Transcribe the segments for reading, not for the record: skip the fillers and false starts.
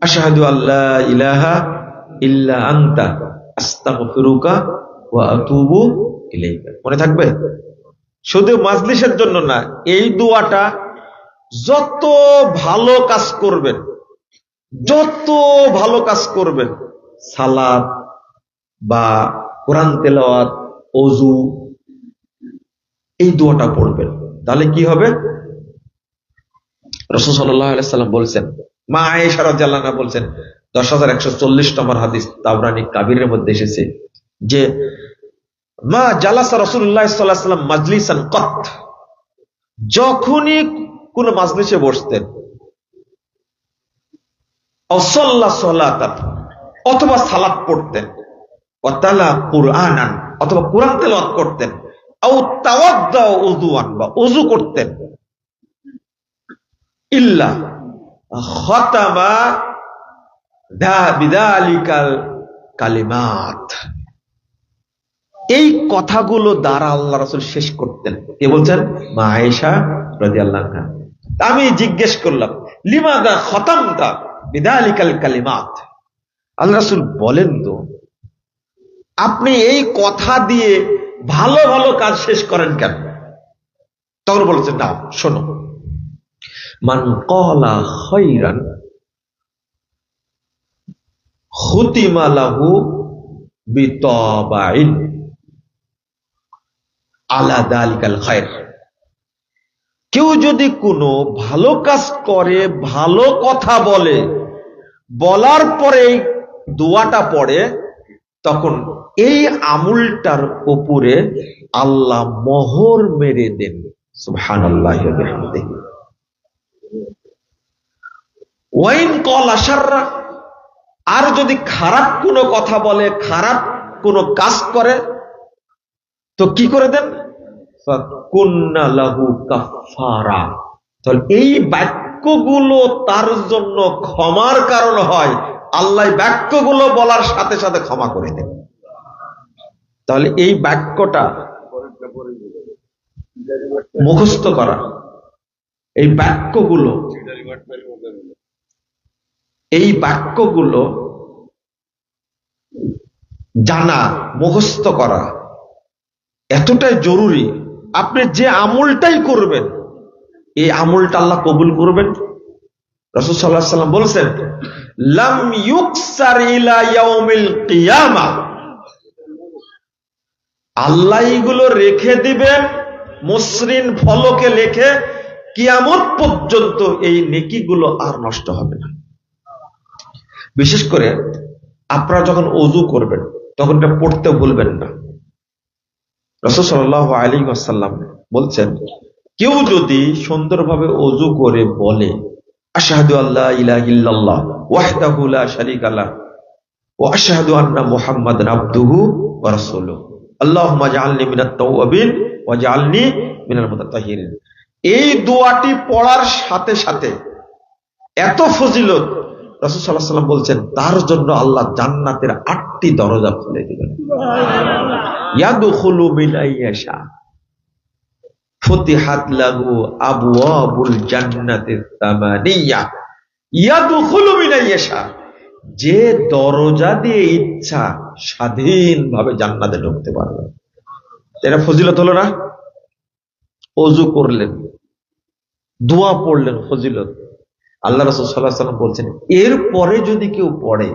আশহাদু আল্লা ইলাহা ইল্লা আনতা আস্তাগফিরুকা ওয়া আতুবু ইলাইকা। মনে থাকবে? শুধু মাজলিসের জন্য না, এই দোয়াটা যত ভালো কাজ করবেন, যত ভালো কাজ করবেন, সালাত বা কোরআন তেলাওয়াত, ওযু, এই দোয়াটা পড়বেন। তাহলে কি হবে? রাসূল সাল্লাল্লাহু আলাইহি সাল্লাম বলছেন, মা আয়েশা রাদিয়াল্লাহু আনহা বলছেন, 10,140 নম্বর হাদিস তাবরানী কাবীরের মধ্যে এসেছে যে মা জালাসা রাসূলুল্লাহ সাল্লাল্লাহু আলাইহি ওয়াসাল্লাম মাজলিসান কত, যখনই কোন মাজলিসে বসতেন, অসাল্লা সালাতান, অথবা সালাত পড়তেন, ওয়াতালা কুরআনান, অথবা কোরআন তেলাওয়াত করতেন, আও তাওয়াদ্দা উযুয়ান, বা ওযু করতেন, ইল্লা খাতামা বিযালিকাল কালিমাত, এই কথাগুলো দ্বারা আল্লাহ রাসূল শেষ করতেন। কে বলছেন? মা আয়েশা রাদিয়াল্লাহু আনহা। আমি জিজ্ঞেস করলাম, লিমাদা খাতামতা বিযালিকাল কালিমাত, আল্লাহ রাসূল বলেন তো আপনি এই কথা দিয়ে ভালো ভালো কাজ শেষ করেন কেন? তখন বলেছেন, না শোনো, মান ক্বালা খায়রান খুতিমা লাহু বিতাবাইন আলা যালিকাল খায়র, কেউ যদি কোনো ভালো কাজ করে, ভালো কথা বলে, বলার পরে দোয়াটা পড়ে, তখন এই আমলটার উপরে আল্লাহ মোহর মেরে দেন। সুবহানাল্লাহি ওয়া বিহামদিহি। ওয়াইন ক্বালা শাররা, আর যদি খারাপ কোনো কথা বলে, খারাপ কোনো কাজ করে, তো কি করে দেন? ফাকুন্না লাহু কাফফারা, তাহলে এই বাক্যগুলো তার জন্য ক্ষমার কারণ হয়, আল্লাহ বাক্যগুলো বলার সাথে সাথে ক্ষমা করে দেন। তাহলে এই বাক্যটা মুখস্থ করা, এই বাক্যগুলো জানা, মুখস্থ করা এতটাই জরুরি। আপনি যে আমলটাই করবেন, এই আমলটা আল্লাহ কবুল করবেন। রাসূল সাল্লাল্লাহু আলাইহি ওয়াসাল্লাম বলেছেন, লাম ইউকসার ইলা ইয়াউমিল কিয়ামাহ, আল্লাহ এগুলো রেখে দিবেন মসৃণ ফলকে লেখে, কিয়ামত পর্যন্ত এই নেকিগুলো আর নষ্ট হবে না। বিশেষ করে আপনারা যখন ওযু করবেন, তখন এটা পড়তে ভুলবেন না। রাসূল সাল্লাল্লাহু আলাইহি ওয়াসাল্লাম বলছেন, কেউ যদি সুন্দরভাবে ওযু করে বলে, আশহাদু আল্লা ইলাহা ইল্লাল্লাহ ওয়াহদাহু লা শারীকা লাহু ওয়া আশহাদু আন্না মুহাম্মাদান আবদুহু ওয়া রাসূলুহু আল্লাহুম্মা জাআলনি মিনাত তাওয়াবিন ওয়া জাআলনি মিনাল মুতাতাহহিরিন, এই দোয়াটি পড়ার সাথে সাথে এত ফজিলত, রাসূল সাল্লাল্লাহু আলাইহি ওয়াসাল্লাম বলছেন, তার জন্য আল্লাহ জান্নাতের 8টি দরজা খুলে দিবেন। ইয়াদখুলু মিন আইয়াশা ফুতিহাত লাহু আবওয়াবুল জান্নাতিত তামানিয়া, ইয়াদখুলু মিন আইয়াশা, যে দরজা দিয়ে ইচ্ছা স্বাধীনভাবে জান্নাতে ঢুকতে পারবে। এটা ফজিলত হলো না? ওযু করলেন, দোয়া পড়লেন, ফজিলত। আল্লাহ রাসূল সাল্লাল্লাহু আলাইহি ওয়াসাল্লাম বলছেন, এরপরে যদি কেউ পড়ে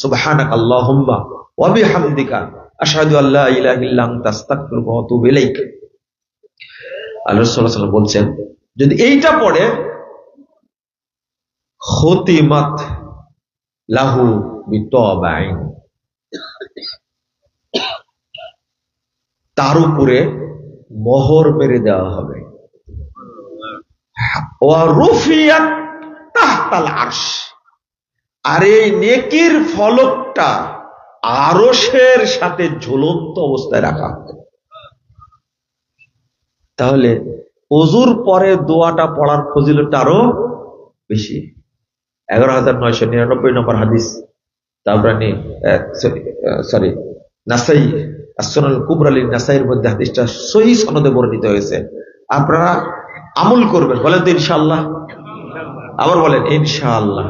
সুবহানাক আল্লাহুম্মা ওয়া বিহামদিকা আশহাদু আল্লা ইলাহা ইল্লা আনতা আস্তাগফিরুকা ওয়া আতুবু ইলাইক, আল্লাহ রাসূল সাল্লাল্লাহু আলাইহি ওয়াসাল্লাম বলছেন, যদি এইটা পড়ে, খুতিমাত লাহু বিতাবাইন, তার উপরে মোহর মেরে দেওয়া হবে। ওয়া রুফিয়াত তাহতাল আরশ, আর এই নেকির ফলকটা আরশের সাথে ঝুলন্ত অবস্থায় রাখা হবে। তাহলে ওযুর পরে দোয়াটা পড়ার ফজিলতটা আরো বেশি। 11,999 নম্বর হাদিস তাবরানী নাসাই as-সুনান কুবরা লিন-নাসাইর মধ্যে হাদিসটা সহিহ সনদে বর্ণিত হয়েছে। আপনারা আমল করবেন, বলেন তো ইনশাআল্লাহ। আবার বলেন ইনশাআল্লাহ।